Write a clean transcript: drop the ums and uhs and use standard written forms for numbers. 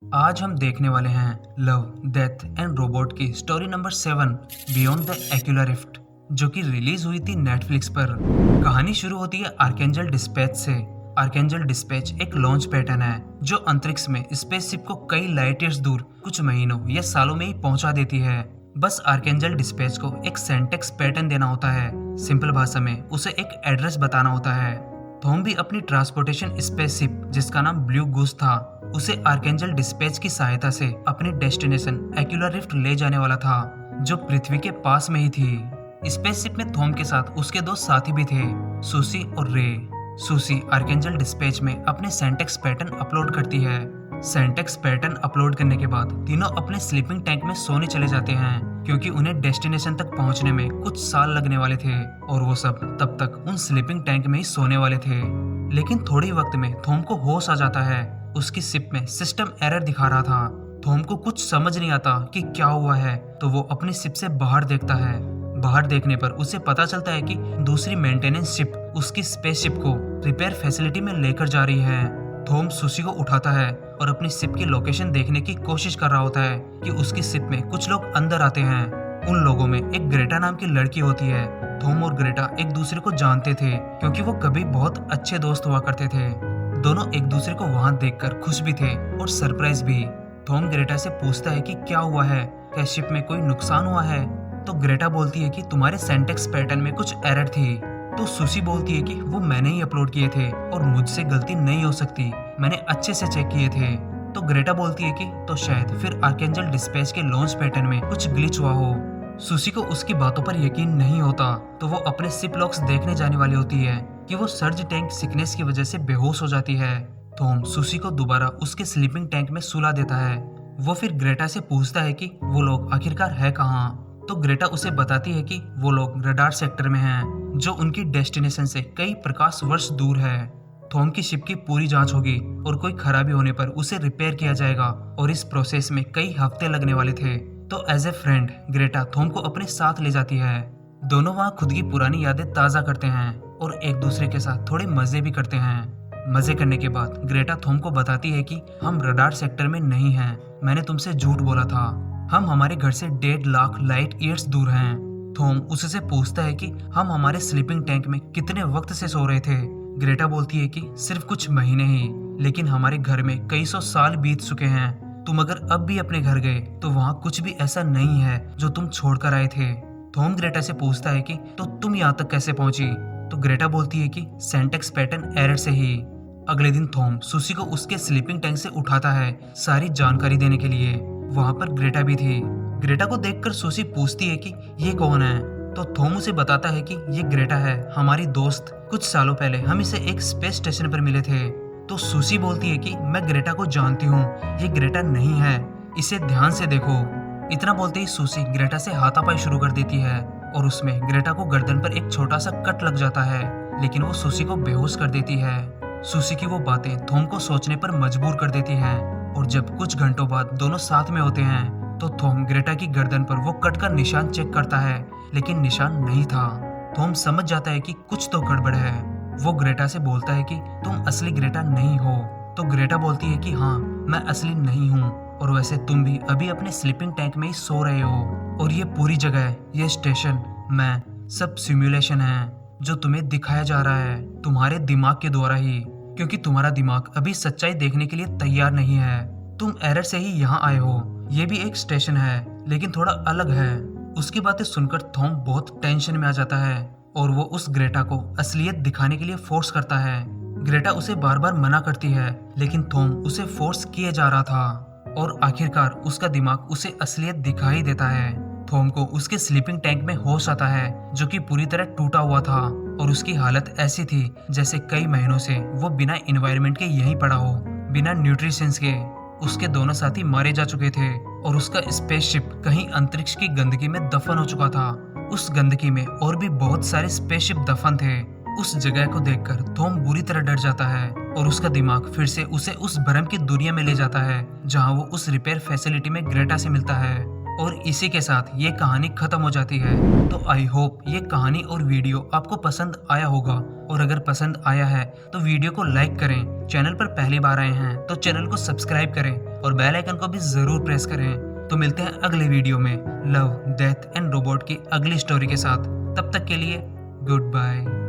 आज हम देखने वाले हैं लव, डेथ एंड रोबोट की story number 7 beyond the Aquila rift, जो कि रिलीज हुई थी नेटफ्लिक्स पर। कहानी शुरू होती है आर्केंजल डिस्पैच से। आर्केंजल डिस्पैच एक लॉन्च पैटर्न है जो अंतरिक्ष में स्पेसशिप को कई लाइट ईयर्स दूर कुछ महीनों या सालों में ही पहुंचा देती है। बस आर्केंजल डिस्पैच को एक सेंटेक्स पैटर्न देना होता है। सिंपल भाषा में उसे एक एड्रेस बताना होता है। थॉम भी अपनी ट्रांसपोर्टेशन स्पेसशिप, जिसका नाम ब्लू गूस था, उसे आर्केंजल डिस्पैच की सहायता से अपनी डेस्टिनेशन एक्यूलर रिफ्ट ले जाने वाला था, जो पृथ्वी के पास में ही थी। स्पेसशिप में थॉम के साथ उसके दो साथी भी थे, सुसी और रे। सुसी आर्केंजल डिस्पैच में अपने सेंटेक्स पैटर्न अपलोड करती है। सेंटेक्स पैटर्न अपलोड करने के बाद तीनों अपने स्लीपिंग टैंक में सोने चले जाते हैं, क्योंकि उन्हें डेस्टिनेशन तक पहुंचने में कुछ साल लगने वाले थे और वो सब तब तक उन स्लीपिंग टैंक में ही सोने वाले थे। लेकिन थोड़ी वक्त में थॉम को होश आ जाता है। उसकी शिप में सिस्टम एरर दिखा रहा था। थॉम को कुछ समझ नहीं आता कि क्या हुआ है, तो वो अपनी शिप से बाहर देखता है। बाहर देखने पर उसे पता चलता है कि दूसरी मेंटेनेंस शिप उसकी स्पेसशिप को रिपेयर फैसिलिटी में लेकर जा रही है। थॉम सुसी को उठाता है और अपनी शिप की लोकेशन देखने की कोशिश कर रहा होता है कि उसकी शिप में कुछ लोग अंदर आते हैं। उन लोगों में एक ग्रेटा नाम की लड़की होती है। थॉम और ग्रेटा एक दूसरे को जानते थे, क्योंकि वो कभी बहुत अच्छे दोस्त हुआ करते थे। दोनों एक दूसरे को वहां देखकर खुश भी थे और सरप्राइज भी। थॉम ग्रेटा से पूछता है कि क्या हुआ है, क्या शिप में कोई नुकसान हुआ है? तो ग्रेटा बोलती है कि तुम्हारे सेंटेक्स पैटर्न में कुछ एरर थी। तो सुसी बोलती है कि वो मैंने ही अपलोड किए थे और मुझसे गलती नहीं हो सकती, मैंने अच्छे से चेक किए थे। तो ग्रेटा बोलती है कि तो शायद फिर आर्केंजल डिस्पैच के लॉन्च पैटर्न में कुछ ग्लिच हुआ हो। सुसी को उसकी बातों पर यकीन नहीं होता, तो वो अपने शिप लॉक्स देखने जाने वाली होती है कि वो सर्ज टैंक सिकनेस की वजह से बेहोश हो जाती है। थॉम सुसी को दोबारा उसके स्लीपिंग टैंक में सुला देता है। वो फिर ग्रेटा से पूछता है कि वो लोग आखिरकार है कहाँ। तो ग्रेटा उसे बताती है कि वो लोग रडार सेक्टर में हैं, जो उनकी डेस्टिनेशन से कई प्रकाश वर्ष दूर है। थॉम की शिप की पूरी जांच होगी और कोई खराबी होने पर उसे रिपेयर किया जाएगा, और इस प्रोसेस में कई हफ्ते लगने वाले थे। तो एज ए फ्रेंड ग्रेटा थॉम को अपने साथ ले जाती है। दोनों वहाँ खुद की पुरानी यादें ताज़ा करते हैं और एक दूसरे के साथ थोड़े मजे भी करते हैं। मजे करने के बाद ग्रेटा थॉम को बताती है कि हम रडार सेक्टर में नहीं हैं, मैंने तुमसे झूठ बोला था, हम हमारे घर से 1.5 लाख लाइट ईयर्स दूर हैं। थॉम उससे पूछता है कि हम हमारे स्लीपिंग टैंक में कितने वक्त से सो रहे थे। ग्रेटा बोलती है कि सिर्फ कुछ महीने ही, लेकिन हमारे घर में कई सौ साल बीत चुके हैं। तुम अगर अब भी अपने घर गए तो वहाँ कुछ भी ऐसा नहीं है जो तुम छोड़कर आए थे। थॉम ग्रेटा से पूछता है कि तो तुम यहाँ तक कैसे पहुंची? तो ग्रेटा बोलती है कि सेंटेक्स पैटर्न एरर से ही। अगले दिन थॉम सुसी को उसके स्लीपिंग टैंक से उठाता है सारी जानकारी देने के लिए। वहाँ पर ग्रेटा भी थी। ग्रेटा को देखकर सुसी पूछती है कि ये कौन है? तो थॉम उसे बताता है कि ये ग्रेटा है, हमारी दोस्त। कुछ सालों पहले हम इसे एक स्पेस स्टेशन पर मिले थे। तो सुसी बोलती है कि मैं ग्रेटा को जानती हूँ, ये ग्रेटा नहीं है, इसे ध्यान से देखो। इतना बोलते ही सुसी ग्रेटा से हाथापाई शुरू कर देती है और उसमें ग्रेटा को गर्दन पर एक छोटा सा कट लग जाता है, लेकिन वो सुसी को बेहोश कर देती है। सुसी की वो बातें थॉम को सोचने पर मजबूर कर देती हैं, और जब कुछ घंटों बाद दोनों साथ में होते हैं तो थॉम ग्रेटा की गर्दन पर वो कट का निशान चेक करता है, लेकिन निशान नहीं था। थॉम समझ जाता है कि कुछ तो गड़बड़ है। वो ग्रेटा से बोलता है कि तुम असली ग्रेटा नहीं हो। तो ग्रेटा बोलती है कि हाँ, मैं असली नहीं हूँ, और वैसे तुम भी अभी अपने स्लीपिंग टैंक में ही सो रहे हो, और ये पूरी जगह, ये स्टेशन, मैं, सब सिमुलेशन है जो तुम्हें दिखाया जा रहा है तुम्हारे दिमाग के द्वारा ही, क्योंकि तुम्हारा दिमाग अभी सच्चाई देखने के लिए तैयार नहीं है। तुम एरर से ही यहाँ आए हो, ये भी एक स्टेशन है, लेकिन थोड़ा अलग है। उसकी बातें सुनकर थॉम बहुत टेंशन में आ जाता है और वो उस ग्रेटा को असलियत दिखाने के लिए फोर्स करता है। ग्रेटा उसे बार बार मना करती है, लेकिन थॉम उसे फोर्स किए जा रहा था, और आखिरकार उसका दिमाग उसे असलियत दिखाई देता है। थॉम को उसके स्लीपिंग टैंक में होश आता है, जो कि पूरी तरह टूटा हुआ था, और उसकी हालत ऐसी थी जैसे कई महीनों से वो बिना एनवायरनमेंट के यहीं पड़ा हो, बिना न्यूट्रिशंस के। उसके दोनों साथी मारे जा चुके थे और उसका स्पेसशिप कहीं अंतरिक्ष की गंदगी में दफन हो चुका था। उस गंदगी में और भी बहुत सारे स्पेसशिप दफन थे। उस जगह को देखकर थॉम बुरी तरह डर जाता है, और उसका दिमाग फिर से उसे उस भ्रम की दुनिया में ले जाता है जहां वो उस रिपेयर फैसिलिटी में ग्रेटा से मिलता है और इसी के साथ ये कहानी खत्म हो जाती है। तो आई होप ये कहानी और वीडियो आपको पसंद आया होगा, और अगर पसंद आया है तो वीडियो को लाइक करें। चैनल पर पहली बार आए हैं तो चैनल को सब्सक्राइब करें और बेल आइकन को भी जरूर प्रेस करें। तो मिलते हैं अगले वीडियो में लव, डेथ एंड रोबोट की अगली स्टोरी के साथ। तब तक के लिए गुड बाय।